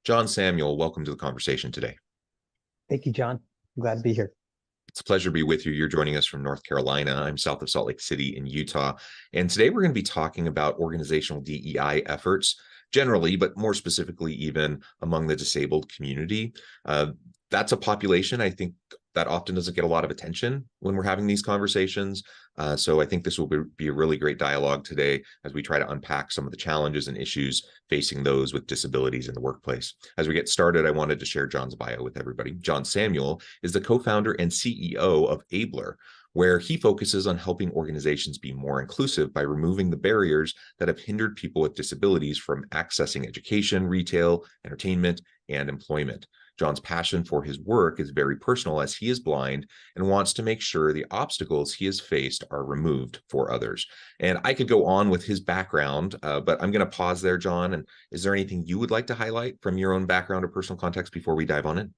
John Samuel, welcome to the conversation today. Thank you, John. I'm glad to be here. It's a pleasure to be with you. You're joining us from North Carolina. I'm south of Salt Lake City in Utah. And today we're going to be talking about organizational DEI efforts generally, but more specifically, even among the disabled community. That's a population, I think, that often doesn't get a lot of attention when we're having these conversations. So I think this will be a really great dialogue today as we try to unpack some of the challenges and issues facing those with disabilities in the workplace. As we get started, I wanted to share John's bio with everybody. John Samuel is the co-founder and CEO of Abler, where he focuses on helping organizations be more inclusive by removing the barriers that have hindered people with disabilities from accessing education, retail, entertainment, and employment. John's passion for his work is very personal as he is blind and wants to make sure the obstacles he has faced are removed for others. And I could go on with his background, but I'm going to pause there, John. And is there anything you would like to highlight from your own background or personal context before we dive on in?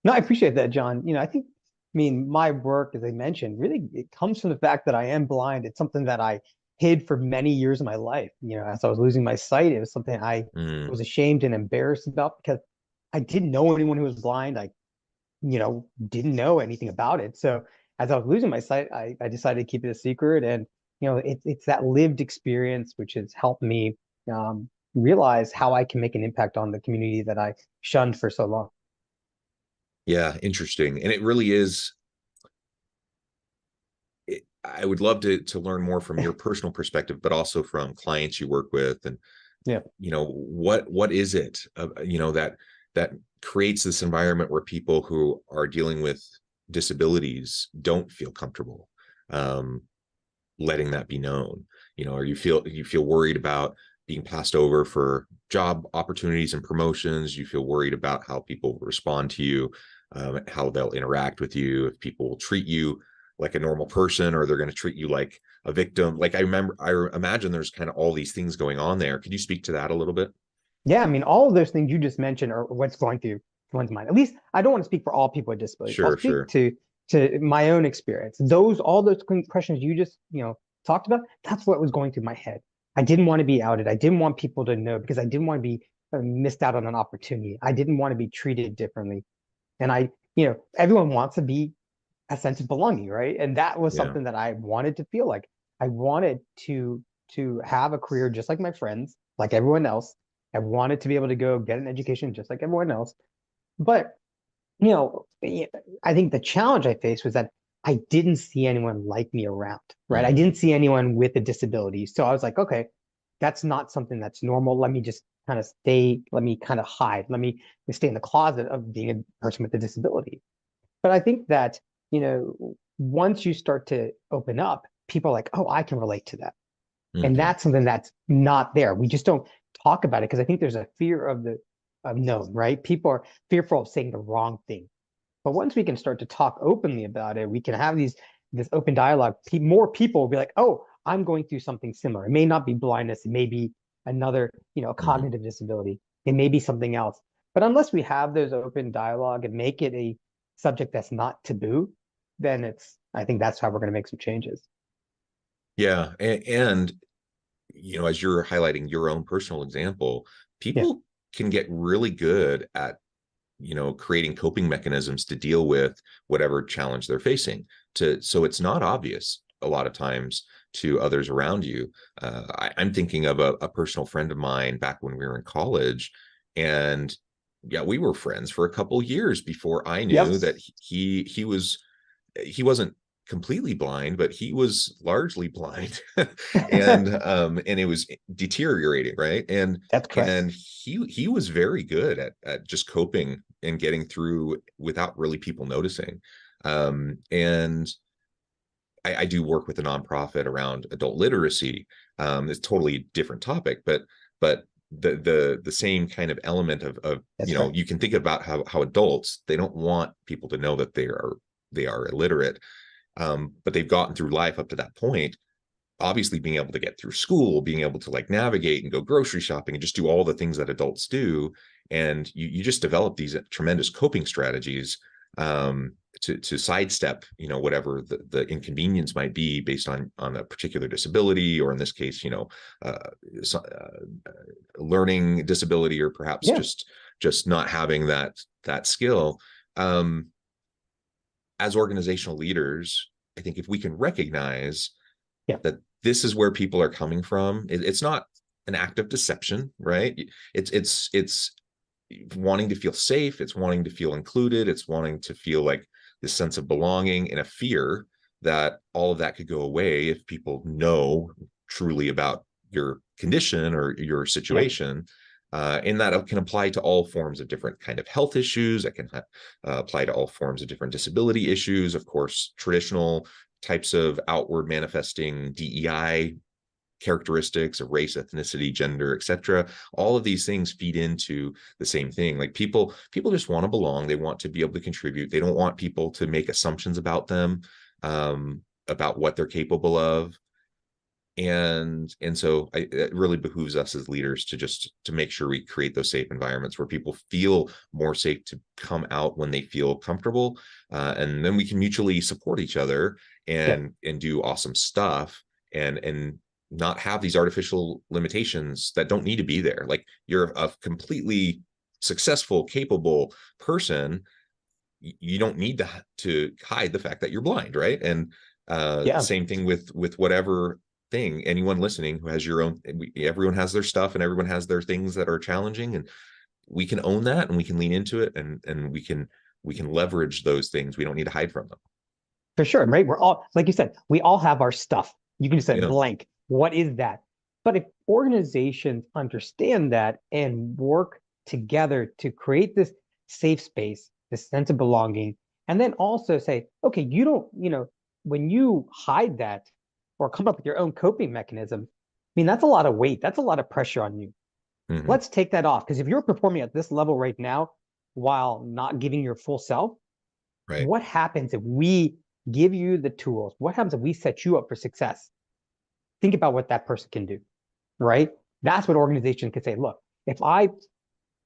No, I appreciate that, John. My work, as I mentioned, really it comes from the fact that I am blind. It's something that I hid for many years of my life. As I was losing my sight, it was something I was ashamed and embarrassed about because I didn't know anyone who was blind. I didn't know anything about it. So as I was losing my sight, I decided to keep it a secret. And, it's that lived experience which has helped me realize how I can make an impact on the community that I shunned for so long. Yeah, interesting. And it really is. I would love to learn more from your personal perspective, but also from clients you work with. And, what is it, that creates this environment where people who are dealing with disabilities don't feel comfortable letting that be known, or you feel worried about being passed over for job opportunities and promotions. You feel worried about how people respond to you, how they'll interact with you, if people will treat you like a normal person or they're going to treat you like a victim. Like I imagine there's kind of all these things going on there. Could you speak to that a little bit? Yeah, all of those things you just mentioned are what's going through one's mind. At least I don't want to speak for all people with disabilities. I'll speak to my own experience. All those questions you just talked about, that's what was going through my head. I didn't want to be outed. I didn't want people to know because I didn't want to be missed out on an opportunity. I didn't want to be treated differently. And everyone wants to be a sense of belonging, right? And that was something that I wanted to feel like. I wanted to have a career just like my friends, like everyone else. I wanted to be able to go get an education just like everyone else. But, I think the challenge I faced was that I didn't see anyone like me around, right? I didn't see anyone with a disability. So I was like, okay, that's not something that's normal. Let me just kind of hide. Let me stay in the closet of being a person with a disability. But I think that, once you start to open up, people are like, oh, I can relate to that. And that's something that's not there. We just don't talk about it because I think there's a fear of the unknown, right? People are fearful of saying the wrong thing. But once we can start to talk openly about it, we can have this open dialogue. More people will be like, oh, I'm going through something similar. It may not be blindness. It may be another, cognitive disability. It may be something else. But unless we have those open dialogue and make it a subject that's not taboo, then I think that's how we're going to make some changes. Yeah. And as you're highlighting your own personal example, people can get really good at, creating coping mechanisms to deal with whatever challenge they're facing. So it's not obvious a lot of times to others around you. I'm thinking of a personal friend of mine back when we were in college, and we were friends for a couple years before I knew that he wasn't completely blind, but he was largely blind. and it was deteriorating, right? And that's correct. And he was very good at just coping and getting through without really people noticing. And I do work with a nonprofit around adult literacy. It's a totally different topic, but the same kind of element of right. You can think about how adults, they don't want people to know that they are illiterate. But they've gotten through life up to that point, obviously being able to get through school, being able to like navigate and go grocery shopping and just do all the things that adults do. And you just develop these tremendous coping strategies to sidestep, whatever the inconvenience might be based on a particular disability, or in this case, learning disability, or perhaps just just not having that skill. As organizational leaders, I think if we can recognize that this is where people are coming from, it's not an act of deception, right? It's wanting to feel safe, it's wanting to feel included, it's wanting to feel like this sense of belonging, and a fear that all of that could go away if people know truly about your condition or your situation. And that can apply to all forms of different kind of health issues. It can apply to all forms of different disability issues. Of course, traditional types of outward manifesting DEI characteristics of race, ethnicity, gender, etc. All of these things feed into the same thing. Like people just want to belong. They want to be able to contribute. They don't want people to make assumptions about them, about what they're capable of. And so it really behooves us as leaders to make sure we create those safe environments where people feel more safe to come out when they feel comfortable, and then we can mutually support each other and do awesome stuff, and not have these artificial limitations that don't need to be there. Like, you're a completely successful, capable person. You don't need to hide the fact that you're blind, right? And same thing with whatever thing. Anyone listening who has your own, everyone has their stuff, and everyone has their things that are challenging, and we can own that, and we can lean into it, and we can leverage those things. We don't need to hide from them. For sure, right? We're all, like you said, we all have our stuff. You can just say blank. What is that? But if organizations understand that and work together to create this safe space, this sense of belonging, and then also say, okay, you don't, when you hide that or come up with your own coping mechanism, I mean, that's a lot of weight. That's a lot of pressure on you. Let's take that off. Because if you're performing at this level right now while not giving your full self, what happens if we give you the tools? What happens if we set you up for success? Think about what that person can do, right? That's what organizations can say. Look, if I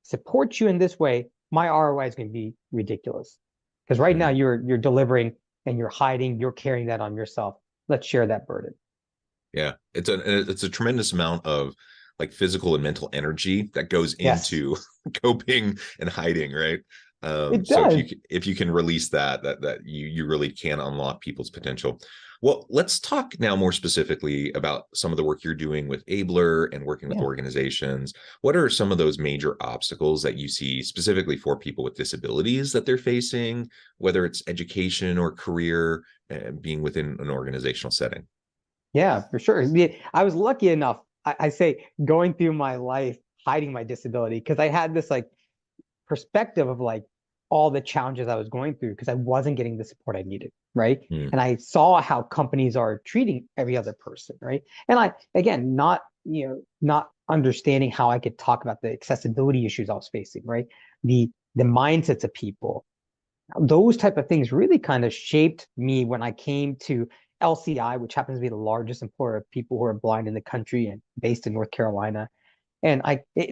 support you in this way, my ROI is going to be ridiculous. Because right now you're delivering and you're hiding, you're carrying that on yourself. Let's share that burden. Yeah, it's a tremendous amount of like physical and mental energy that goes into coping and hiding, right? So if you can release that you really can unlock people's potential. Well, let's talk now more specifically about some of the work you're doing with Abler and working with organizations. What are some of those major obstacles that you see specifically for people with disabilities that they're facing, whether it's education or career, being within an organizational setting? Yeah, for sure. I was lucky enough, I say, going through my life hiding my disability, because I had this like perspective of like all the challenges I was going through because I wasn't getting the support I needed, right? And I saw how companies are treating every other person, right? And I, again, not understanding how I could talk about the accessibility issues I was facing, right? The mindsets of people, those type of things really kind of shaped me when I came to LCI, which happens to be the largest employer of people who are blind in the country and based in North Carolina. And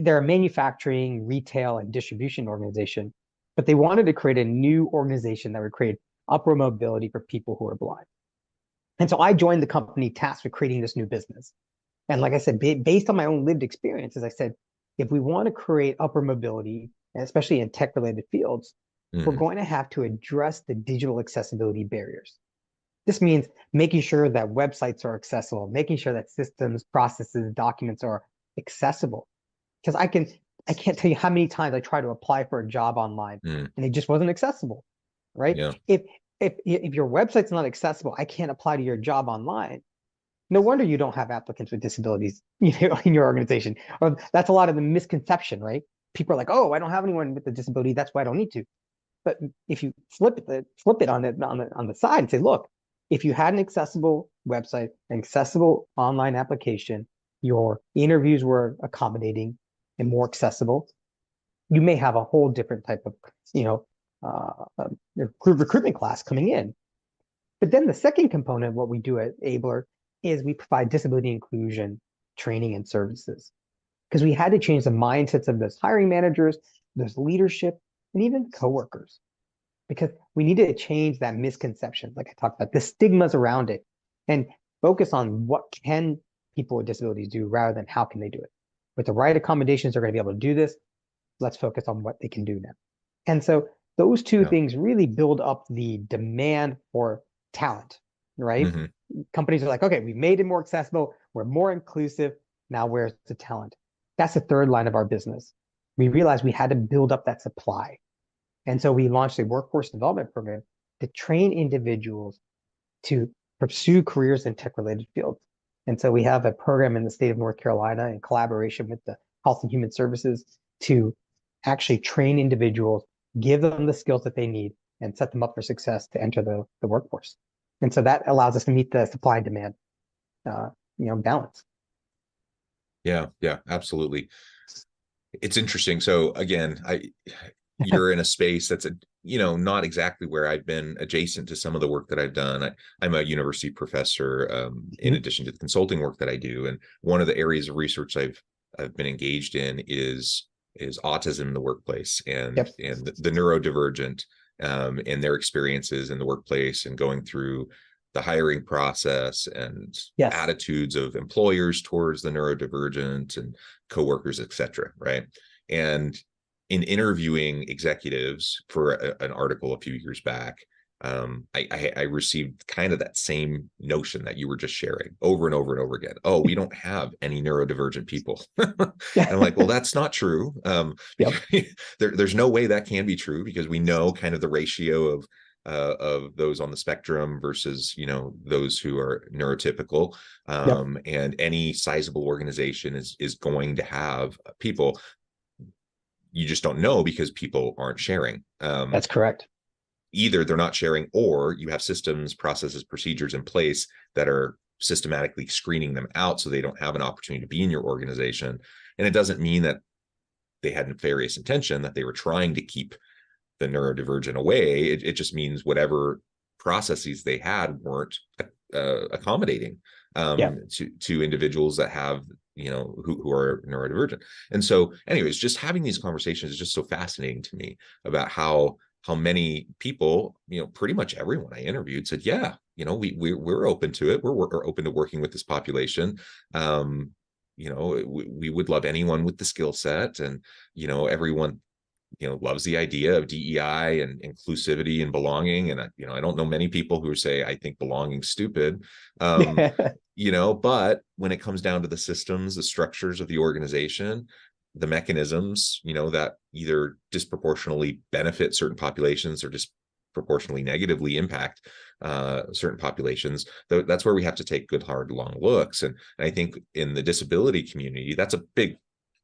they're a manufacturing, retail, and distribution organization, but they wanted to create a new organization that would create upward mobility for people who are blind. And so I joined the company tasked with creating this new business. And like I said, based on my own lived experiences, I said, if we want to create upward mobility, and especially in tech-related fields, we're going to have to address the digital accessibility barriers. This means making sure that websites are accessible, making sure that systems, processes, documents are accessible. Because I can't tell you how many times I tried to apply for a job online and it just wasn't accessible, right? If your website's not accessible, I can't apply to your job online. No wonder you don't have applicants with disabilities, in your organization. Or that's a lot of the misconception, right? People are like, "Oh, I don't have anyone with a disability, that's why I don't need to." But if you flip it on the side and say, "Look, if you had an accessible website, an accessible online application, your interviews were accommodating and more accessible, you may have a whole different type of, recruitment class coming in." But then the second component of what we do at Abler is we provide disability inclusion training and services, because we had to change the mindsets of those hiring managers, those leadership, and even coworkers, because we needed to change that misconception, like I talked about, the stigmas around it, and focus on what can people with disabilities do rather than how can they do it. With the right accommodations, they're going to be able to do this. let's focus on what they can do now. And so those two Yeah. things really build up the demand for talent, right? Companies are like, okay, we've made it more accessible, we're more inclusive. Now where's the talent? That's the third line of our business. We realized we had to build up that supply. And so we launched a workforce development program to train individuals to pursue careers in tech-related fields. And so we have a program in the state of North Carolina in collaboration with the Health and Human Services to actually train individuals, give them the skills that they need, and set them up for success to enter the workforce. And so that allows us to meet the supply and demand, balance. Yeah, absolutely. It's interesting. So again, you're in a space that's not exactly where I've been adjacent to some of the work that I've done. I'm a university professor, in addition to the consulting work that I do. And one of the areas of research I've been engaged in is autism in the workplace and the neurodivergent, and their experiences in the workplace and going through the hiring process and attitudes of employers towards the neurodivergent and coworkers, et cetera. Right. And in interviewing executives for an article a few years back, I received kind of that same notion that you were just sharing over and over and over again. Oh, we don't have any neurodivergent people. And I'm like, well, that's not true. There's no way that can be true, because we know kind of the ratio of those on the spectrum versus those who are neurotypical, and any sizable organization is going to have people. You just don't know because people aren't sharing. That's correct. Either they're not sharing, or you have systems, processes, procedures in place that are systematically screening them out so they don't have an opportunity to be in your organization. And it doesn't mean that they had nefarious intention, that they were trying to keep the neurodivergent away. It just means whatever processes they had weren't accommodating to individuals that have who are neurodivergent. And so anyways, just having these conversations is just so fascinating to me about how many people, pretty much everyone I interviewed said, yeah, we're open to it. We're open to working with this population. We would love anyone with the skill set, and everyone loves the idea of DEI and inclusivity and belonging. And I don't know many people who say, I think belonging's stupid. But when it comes down to the systems, the structures of the organization, the mechanisms, that either disproportionately benefit certain populations or disproportionately negatively impact certain populations, that's where we have to take good, hard, long looks. And I think in the disability community, that's a big,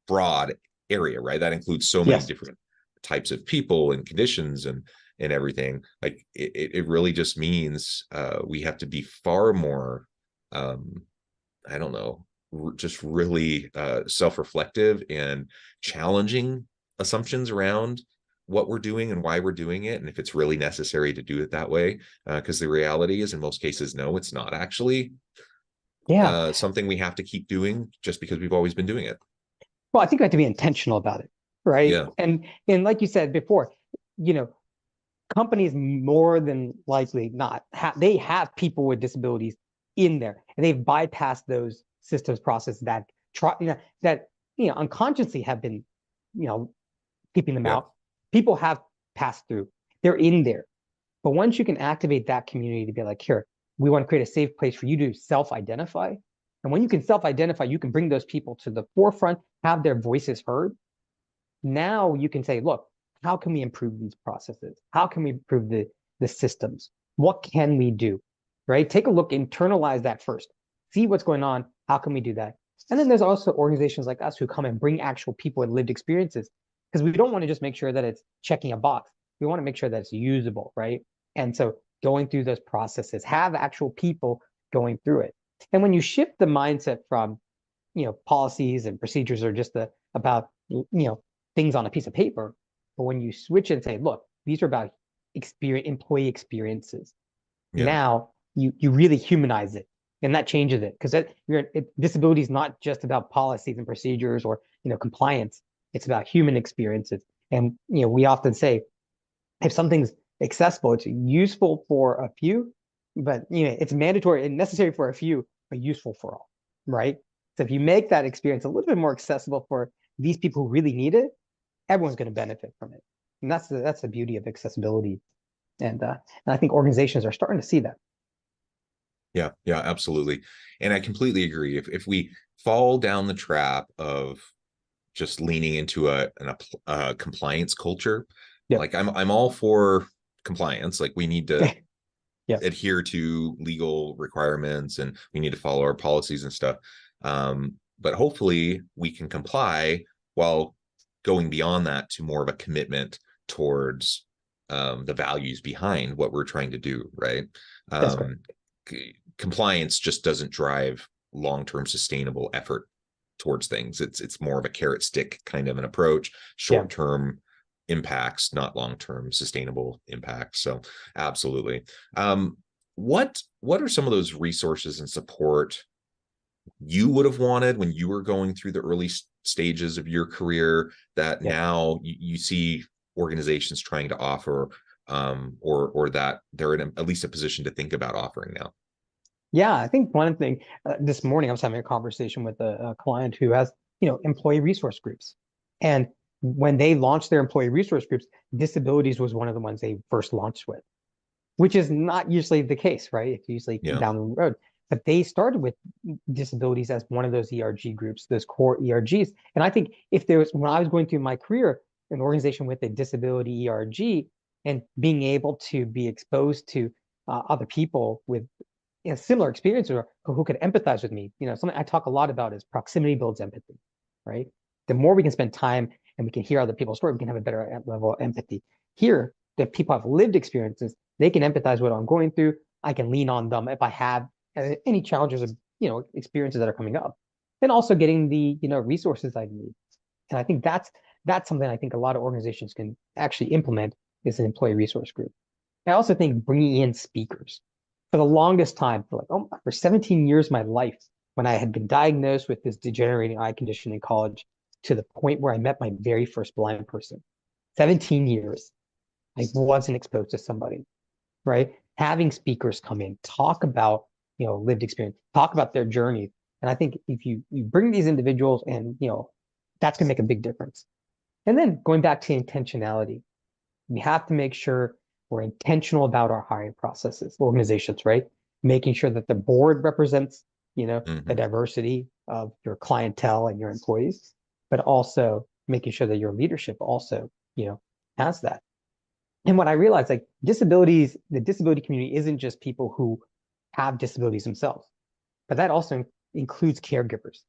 broad area, right? That includes so many different types of people and conditions and everything. Like it really just means we have to be far more, I don't know, just really self-reflective and challenging assumptions around what we're doing and why we're doing it, and if it's really necessary to do it that way. Because the reality is, in most cases, no, it's not actually something we have to keep doing just because we've always been doing it. Well, I think we have to be intentional about it, right? Yeah. And like you said before, companies more than likely not they have people with disabilities in there, and they've bypassed those systems processes that unconsciously have been keeping them out. People have passed through, they're in there. But once you can activate that community to be like, here, we want to create a safe place for you to self-identify. And when you can self-identify, you can bring those people to the forefront, have their voices heard. Now you can say, look, how can we improve these processes? How can we improve the systems? What can we do? Right? Take a look, internalize that first. See what's going on. How can we do that? And then there's also organizations like us who come and bring actual people with lived experiences, because we don't want to just make sure that it's checking a box. We want to make sure that it's usable, right? And so going through those processes, have actual people going through it. And when you shift the mindset from, policies and procedures are just about, things on a piece of paper, but when you switch and say, look, these are about employee experiences. Now you really humanize it, and that changes it, because disability is not just about policies and procedures or compliance. It's about human experiences. And we often say, if something's accessible, it's useful for a few, but it's mandatory and necessary for a few, but useful for all, right? So if you make that experience a little bit more accessible for these people who really need it, everyone's going to benefit from it. And that's the beauty of accessibility. And I think organizations are starting to see that. Yeah, absolutely. And I completely agree. If we fall down the trap of just leaning into a compliance culture, Yep. like I'm all for compliance. Like we need to yeah. adhere to legal requirements and we need to follow our policies and stuff. But hopefully we can comply while going beyond that to more of a commitment towards the values behind what we're trying to do, right? That's correct. Compliance just doesn't drive long-term sustainable effort towards things. It's more of a carrot stick kind of an approach, short-term impacts, not long-term sustainable impacts. So absolutely. What are some of those resources and support you would have wanted when you were going through the early stages of your career that now you see organizations trying to offer, or that they're in at least a position to think about offering now? Yeah, I think one thing, this morning I was having a conversation with a client who has, employee resource groups. And when they launched their employee resource groups, disabilities was one of the ones they first launched with, which is not usually the case, right? It's usually down the road. But they started with disabilities as one of those ERG groups, those core ERGs. And I think when I was going through my career, an organization with a disability ERG and being able to be exposed to other people with similar experiences or who could empathize with me. Something I talk a lot about is proximity builds empathy, right? The more we can spend time and we can hear other people's stories, we can have a better level of empathy. Here, the people have lived experiences, they can empathize with what I'm going through. I can lean on them if I have any challenges of, experiences that are coming up. And also getting the, resources I need. And I think that's something I think a lot of organizations can actually implement is an employee resource group. I also think bringing in speakers. For the longest time, for 17 years of my life, when I had been diagnosed with this degenerating eye condition in college, to the point where I met my very first blind person, 17 years, I wasn't exposed to somebody, right? Having speakers come in, talk about, lived experience, talk about their journey. And I think if you bring these individuals and, that's going to make a big difference. And then going back to intentionality, we have to make sure we're intentional about our hiring processes, organizations, right? Making sure that the board represents, the diversity of your clientele and your employees, but also making sure that your leadership also, has that. And what I realized, like the disability community isn't just people who have disabilities themselves, but that also includes caregivers,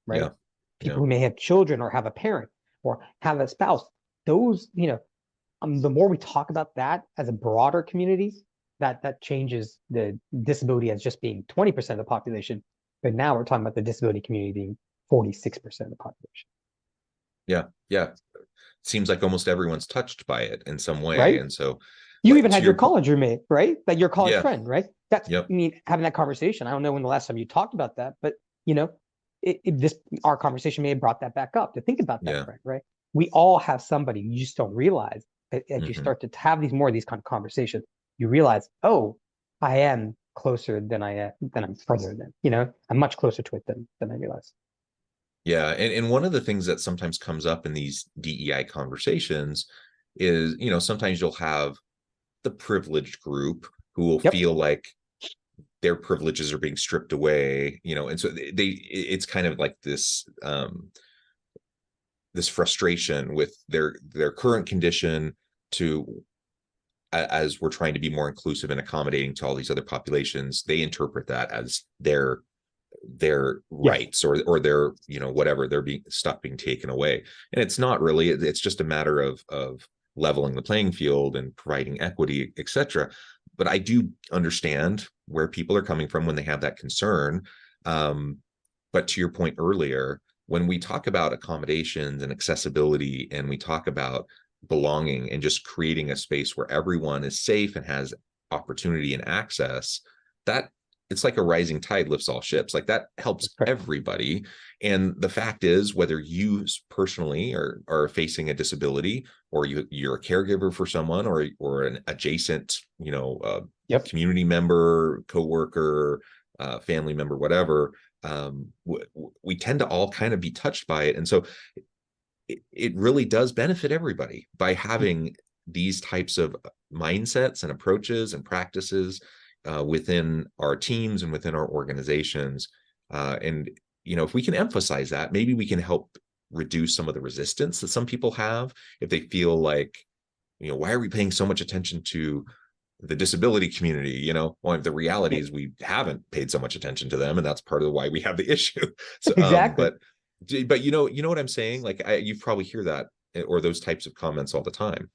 right? People who may have children or have a parent or have a spouse. Those, the more we talk about that as a broader community, that changes the disability as just being 20% of the population. But now we're talking about the disability community being 46% of the population. Yeah. Seems like almost everyone's touched by it in some way. Right? And so you even had your college roommate, right? Like your college friend, right? That's having that conversation. I don't know when the last time you talked about that, but our conversation may have brought that back up to think about that friend, right? We all have somebody. You just don't realize as you start to have these kind of conversations, you realize, oh, I am closer than I'm further than, I'm much closer to it than I realize. Yeah. And one of the things that sometimes comes up in these DEI conversations is, sometimes you'll have the privileged group who will feel like their privileges are being stripped away, and so it's kind of like this, this frustration with their current condition as we're trying to be more inclusive and accommodating to all these other populations. They interpret that as their rights or their, whatever, they're being taken away. And it's not really, it's just a matter of leveling the playing field and providing equity, etc. But I do understand where people are coming from when they have that concern. But to your point earlier, when we talk about accommodations and accessibility, and we talk about belonging and just creating a space where everyone is safe and has opportunity and access, that it's like a rising tide lifts all ships. Like that helps everybody. And the fact is, whether you personally are facing a disability, or you're a caregiver for someone, or an adjacent, community member, coworker, family member, whatever, we tend to all kind of be touched by it. And so it really does benefit everybody by having these types of mindsets and approaches and practices within our teams and within our organizations. And, if we can emphasize that, maybe we can help reduce some of the resistance that some people have if they feel like, why are we paying so much attention to the disability community? Well, the reality is we haven't paid so much attention to them, and that's part of why we have the issue. So, Exactly. but you know what I'm saying? Like, you probably hear that or those types of comments all the time.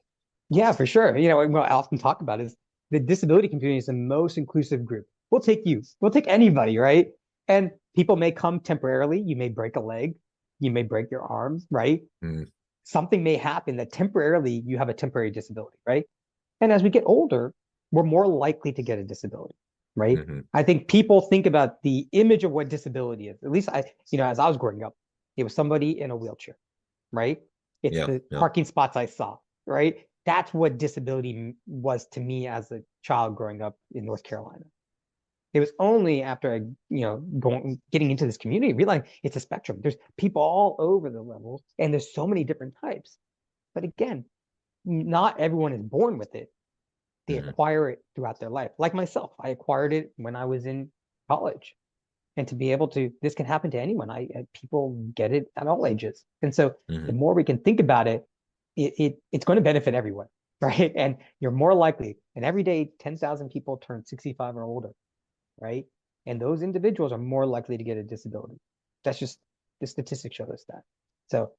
Yeah, for sure. What I often talk about is the disability community is the most inclusive group. We'll take you. We'll take anybody, right? And people may come temporarily. You may break a leg. You may break your arm, right? Mm. Something may happen that temporarily you have a temporary disability, right? And as we get older, we're more likely to get a disability, right? Mm-hmm. I think people think about the image of what disability is. At least as I was growing up, it was somebody in a wheelchair, right? It's the parking spots I saw, right? That's what disability was to me as a child growing up in North Carolina. It was only after I, getting into this community, realizing it's a spectrum. There's people all over the levels, and there's so many different types. But again, not everyone is born with it. They acquire it throughout their life. Like myself, I acquired it when I was in college. And to be able to, this can happen to anyone. People get it at all ages. And so the more we can think about it, it's going to benefit everyone, right? And you're more likely, and every day 10,000 people turn 65 or older, right? And those individuals are more likely to get a disability. That's just, the statistics show us that. So,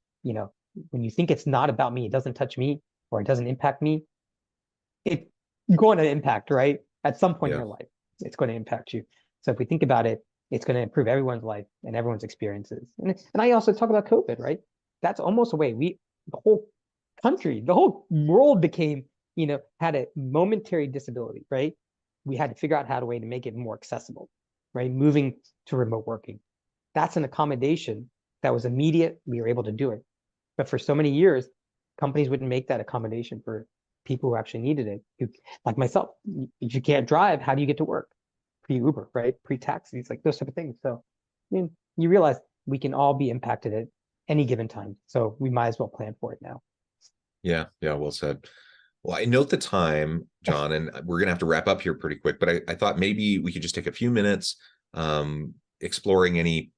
when you think it's not about me, it doesn't touch me, or it doesn't impact me, it's going to impact, right? At some point in your life, it's going to impact you. So if we think about it, it's going to improve everyone's life and everyone's experiences. And I also talk about COVID, right? That's almost a way the whole country, the whole world became, had a momentary disability, right? We had to figure out how to way to make it more accessible, right? Moving to remote working. That's an accommodation that was immediate. We were able to do it. But for so many years, companies wouldn't make that accommodation for people who actually needed it. Like myself, if you can't drive, how do you get to work? Pre-Uber, right? Pre-taxis, like those type of things. So you realize we can all be impacted at any given time. So we might as well plan for it now. Yeah, well said. Well, I note the time, John, and we're going to have to wrap up here pretty quick, but I thought maybe we could just take a few minutes exploring any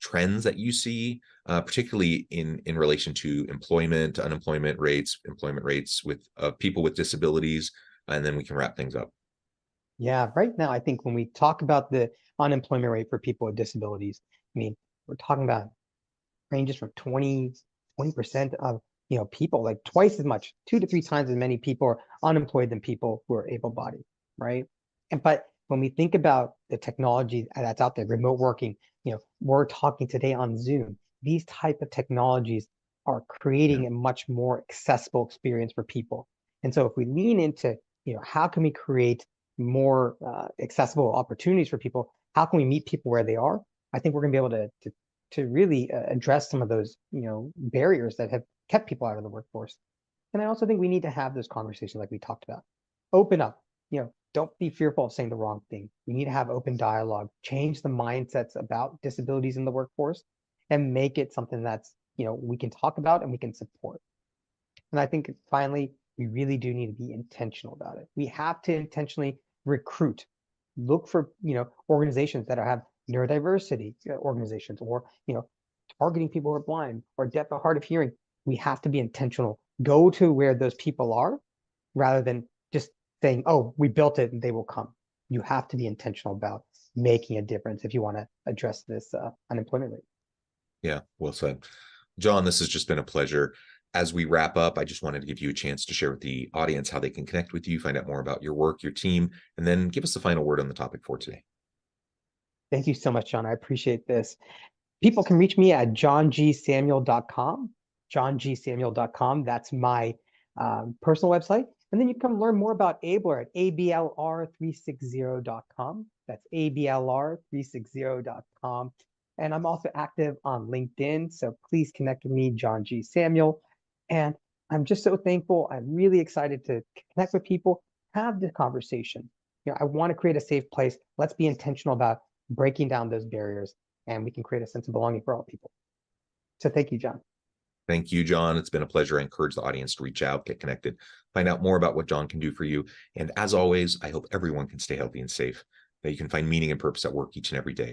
trends that you see, particularly in relation to employment, unemployment rates, employment rates with people with disabilities, and then we can wrap things up. Yeah, right now, I think when we talk about the unemployment rate for people with disabilities, we're talking about ranges from 20% of people, like twice as much, 2 to 3 times as many people are unemployed than people who are able-bodied, right? But when we think about the technology that's out there, remote working, we're talking today on Zoom. These type of technologies are creating a much more accessible experience for people. And so if we lean into, how can we create more accessible opportunities for people? How can we meet people where they are? I think we're going to be able to really address some of those, barriers that have kept people out of the workforce. And I also think we need to have those conversations like we talked about. Open up, don't be fearful of saying the wrong thing. We need to have open dialogue, change the mindsets about disabilities in the workforce, and make it something that's, we can talk about and we can support. And I think finally, we really do need to be intentional about it. We have to intentionally recruit, look for, organizations that have neurodiversity organizations, or, targeting people who are blind or deaf or hard of hearing. We have to be intentional. Go to where those people are rather than just saying, oh, we built it and they will come. You have to be intentional about making a difference if you want to address this unemployment rate. Yeah, well said. John, this has just been a pleasure. As we wrap up, I just wanted to give you a chance to share with the audience how they can connect with you, find out more about your work, your team, and then give us the final word on the topic for today. Thank you so much, John. I appreciate this. People can reach me at johngsamuel.com, johngsamuel.com. That's my personal website. And then you can learn more about Abler at ablr360.com. That's ablr360.com. And I'm also active on LinkedIn, so please connect with me, John G. Samuel. And I'm just so thankful. I'm really excited to connect with people, have the conversation. I want to create a safe place. Let's be intentional about breaking down those barriers, and we can create a sense of belonging for all people. So thank you, John. Thank you, John. It's been a pleasure. I encourage the audience to reach out, get connected, find out more about what John can do for you. And as always, I hope everyone can stay healthy and safe, that you can find meaning and purpose at work each and every day.